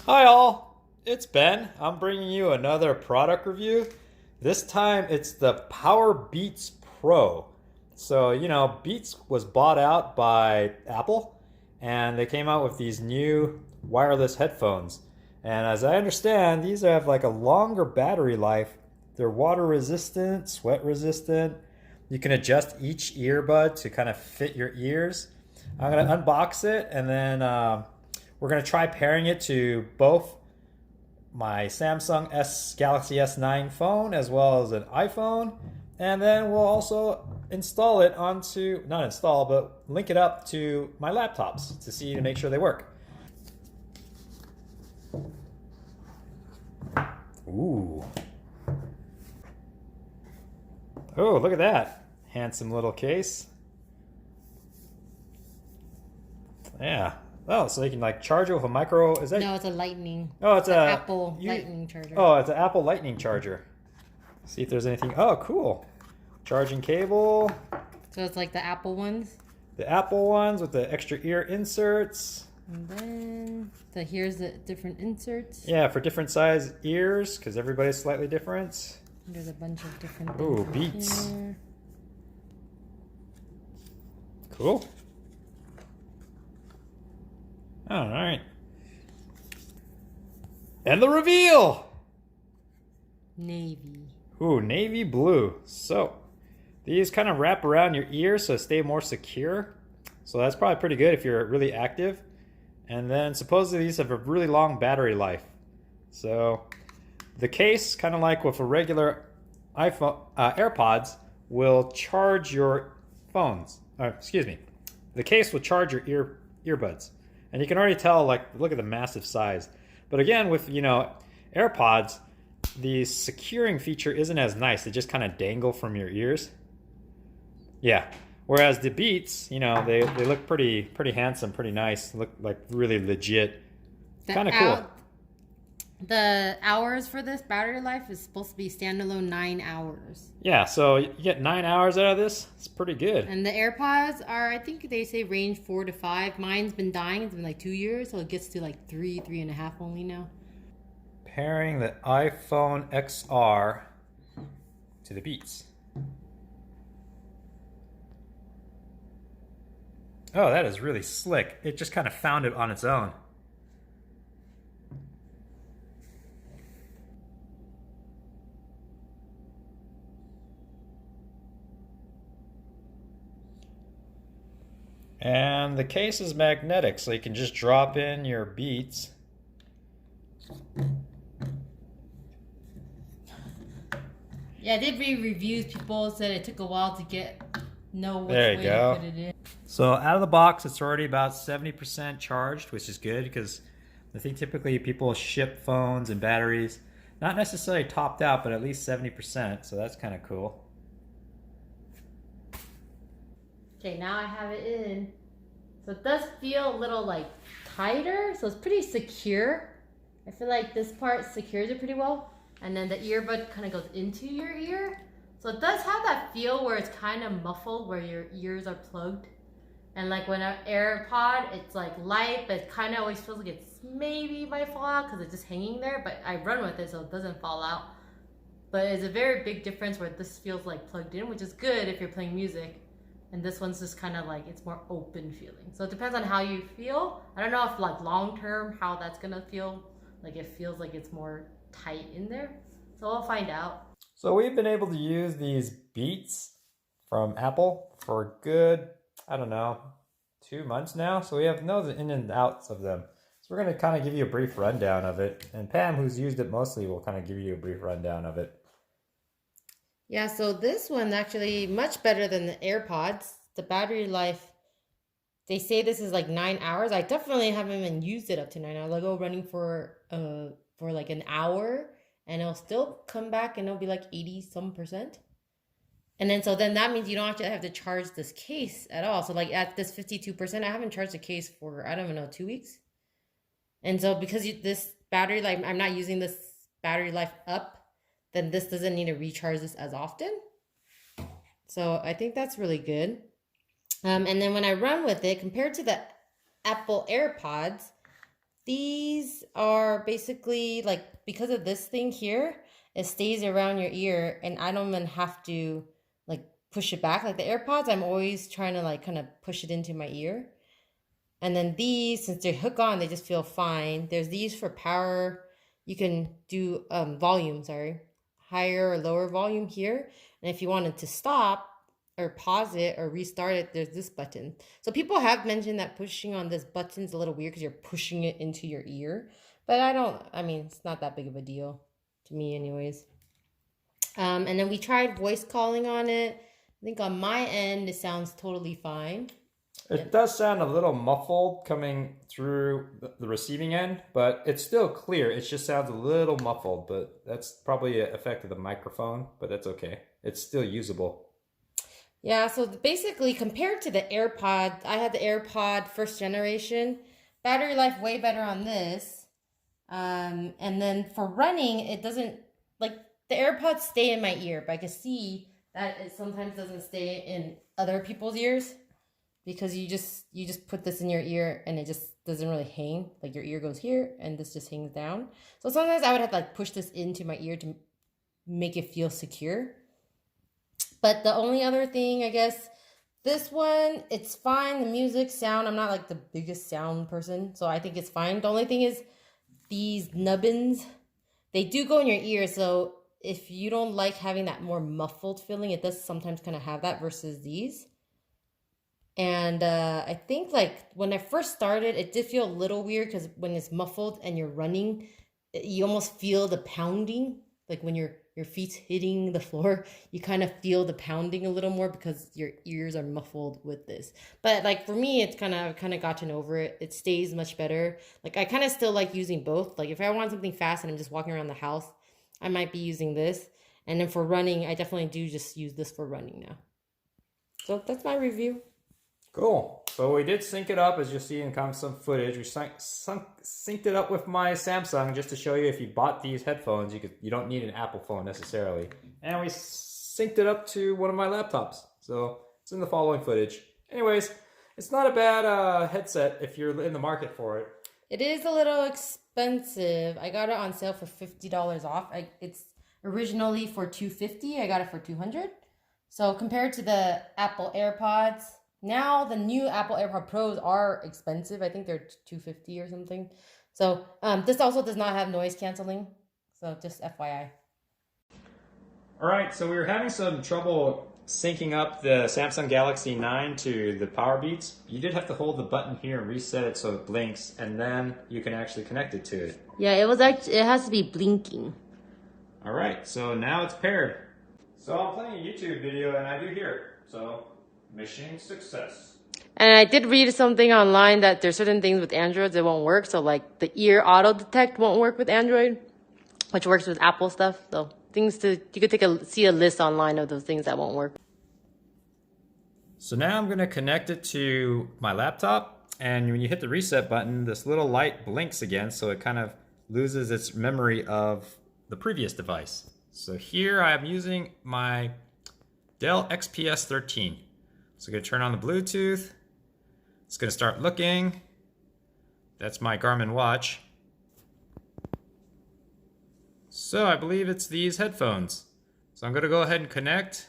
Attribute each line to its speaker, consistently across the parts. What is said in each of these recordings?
Speaker 1: Hi all, it's Ben. I'm bringing you another product review. This time it's the PowerBeats Pro. So, Beats was bought out by Apple and they came out with these new wireless headphones. And as I understand, these have like a longer battery life. They're water resistant, sweat resistant. You can adjust each earbud to kind of fit your ears. I'm going to unbox it and then we're going to try pairing it to both my Samsung Galaxy S9 phone as well as an iPhone. And then we'll also install it onto, not install, but link it up to my laptops to make sure they work. Ooh. Oh, look at that. Handsome little case. Yeah. Oh, so you can like charge it with a micro. Is that?
Speaker 2: No, it's a lightning.
Speaker 1: Oh, it's
Speaker 2: an Apple lightning charger.
Speaker 1: Oh, it's an Apple lightning charger. See if there's anything. Oh, cool. Charging cable.
Speaker 2: So it's like the Apple ones.
Speaker 1: The Apple ones with the extra ear inserts.
Speaker 2: And then here's the different inserts.
Speaker 1: Yeah, for different size ears because everybody's slightly different.
Speaker 2: There's a bunch of different things.
Speaker 1: Ooh, Beats. Here. Cool. All right. And the reveal!
Speaker 2: Navy.
Speaker 1: Ooh, navy blue. So, these kind of wrap around your ears so stay more secure. So that's probably pretty good if you're really active. And then supposedly these have a really long battery life. So, the case, kind of like with a regular iPhone AirPods, will charge your phones. Excuse me. The case will charge your earbuds. And you can already tell, like, look at the massive size. But again, with, AirPods, the securing feature isn't as nice. They just kind of dangle from your ears. Yeah. Whereas the Beats, they look pretty handsome, pretty nice. Look like really legit. Kind of cool.
Speaker 2: The hours for this battery life is supposed to be standalone 9 hours.
Speaker 1: Yeah, so you get 9 hours out of this. It's pretty good.
Speaker 2: And the AirPods are, I think they say range 4 to 5. Mine's been dying. It's been like 2 years, so it gets to like 3.5 only now.
Speaker 1: Pairing the iPhone XR to the Beats. Oh, that is really slick. It just kind of found it on its own. And the case is magnetic, so you can just drop in your Beats.
Speaker 2: Yeah, I did read reviews. People said it took a while to know which
Speaker 1: way to
Speaker 2: put it in.
Speaker 1: So out of the box, it's already about 70% charged, which is good because I think typically people ship phones and batteries, not necessarily topped out, but at least 70%. So that's kind of cool.
Speaker 2: Okay, now I have it in. So it does feel a little like tighter, so it's pretty secure. I feel like this part secures it pretty well. And then the earbud kind of goes into your ear. So it does have that feel where it's kind of muffled, where your ears are plugged. And like when an AirPod, it's like light, but it kind of always feels like it's maybe might fall out because it's just hanging there. But I run with it so it doesn't fall out. But it's a very big difference where this feels like plugged in, which is good if you're playing music. And this one's just kind of like, it's more open feeling. So it depends on how you feel. I don't know if like long term, how that's gonna feel. Like it feels like it's more tight in there. So we'll find out.
Speaker 1: So we've been able to use these Beats from Apple for a good, I don't know, 2 months now. So we have no in and outs of them. So we're gonna kind of give you a brief rundown of it. And Pam, who's used it mostly, will kind of give you a brief rundown of it.
Speaker 2: Yeah, so this one's actually much better than the AirPods. The battery life, they say this is like 9 hours. I definitely haven't even used it up to 9 hours. I'll go running for like an hour and it'll still come back and it'll be like 80-some%. And then that means you don't actually have to charge this case at all. So like at this 52%, I haven't charged the case for, I don't even know, 2 weeks. And so because this battery life, I'm not using this battery life up, then this doesn't need to recharge this as often. So I think that's really good. And then when I run with it, compared to the Apple AirPods, These are basically like, because of this thing here, it stays around your ear and I don't even have to like push it back. Like the AirPods, I'm always trying to like kind of push it into my ear. And then these, since they hook on, they just feel fine. There's these for power. You can do volume, higher or lower volume here. And if you wanted to stop or pause it or restart it, there's this button. So people have mentioned that pushing on this button's a little weird because you're pushing it into your ear. But I mean, it's not that big of a deal to me anyways. And then we tried voice calling on it. I think on my end, it sounds totally fine.
Speaker 1: It does sound a little muffled coming through the receiving end, but it's still clear. It just sounds a little muffled, but that's probably an effect of the microphone, but that's okay. It's still usable.
Speaker 2: Yeah, so basically compared to the AirPod, I had the AirPod first generation. Battery life way better on this. And then for running, it doesn't, like the AirPods stay in my ear, but I can see that it sometimes doesn't stay in other people's ears. Because you just put this in your ear and it just doesn't really hang. Like your ear goes here and this just hangs down. So sometimes I would have to like push this into my ear to make it feel secure. But the only other thing, I guess, this one, it's fine. The music, sound, I'm not like the biggest sound person, so I think it's fine. The only thing is these nubbins, they do go in your ear. So if you don't like having that more muffled feeling, it does sometimes kind of have that versus these. And I think like when I first started, it did feel a little weird because when it's muffled and you're running, you almost feel the pounding. Like when your feet's hitting the floor, you kind of feel the pounding a little more because your ears are muffled with this. But like for me, it's kind of gotten over it. It stays much better. Like I kind of still like using both. Like if I want something fast and I'm just walking around the house, I might be using this. And then for running, I definitely do just use this for running now. So that's my review.
Speaker 1: Cool. So we did sync it up, as you'll see in some footage. We synced it up with my Samsung just to show you if you bought these headphones, you don't need an Apple phone necessarily. And we synced it up to one of my laptops. So it's in the following footage. Anyways, it's not a bad headset if you're in the market for it.
Speaker 2: It is a little expensive. I got it on sale for $50 off. It's originally for $250. I got it for $200. So compared to the Apple AirPods, now the new Apple AirPod Pros are expensive. I think they're $250 or something. So this also does not have noise canceling. So just FYI.
Speaker 1: All right, so we were having some trouble syncing up the Samsung Galaxy 9 to the PowerBeats. You did have to hold the button here and reset it so it blinks, and then you can actually connect it to it.
Speaker 2: Yeah, it has to be blinking.
Speaker 1: All right, so now it's paired. So I'm playing a YouTube video and I do hear it. So mission success.
Speaker 2: And I did read something online that there's certain things with Androids that won't work. So like the ear auto detect won't work with Android, which works with Apple stuff. So you could see a list online of those things that won't work.
Speaker 1: So now I'm going to connect it to my laptop, and when you hit the reset button, this little light blinks again, so it kind of loses its memory of the previous device. So here I'm using my Dell XPS13. So I'm going to turn on the Bluetooth. It's going to start looking. That's my Garmin watch. So I believe it's these headphones. So I'm going to go ahead and connect.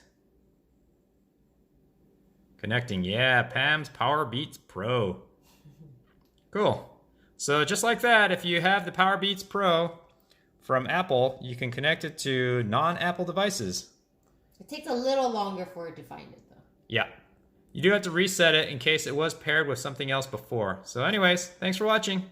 Speaker 1: Connecting, yeah, Pam's PowerBeats Pro. Cool. So just like that, if you have the PowerBeats Pro from Apple, you can connect it to non-Apple devices.
Speaker 2: It takes a little longer for it to find it, though.
Speaker 1: Yeah. You do have to reset it in case it was paired with something else before. So anyways, thanks for watching.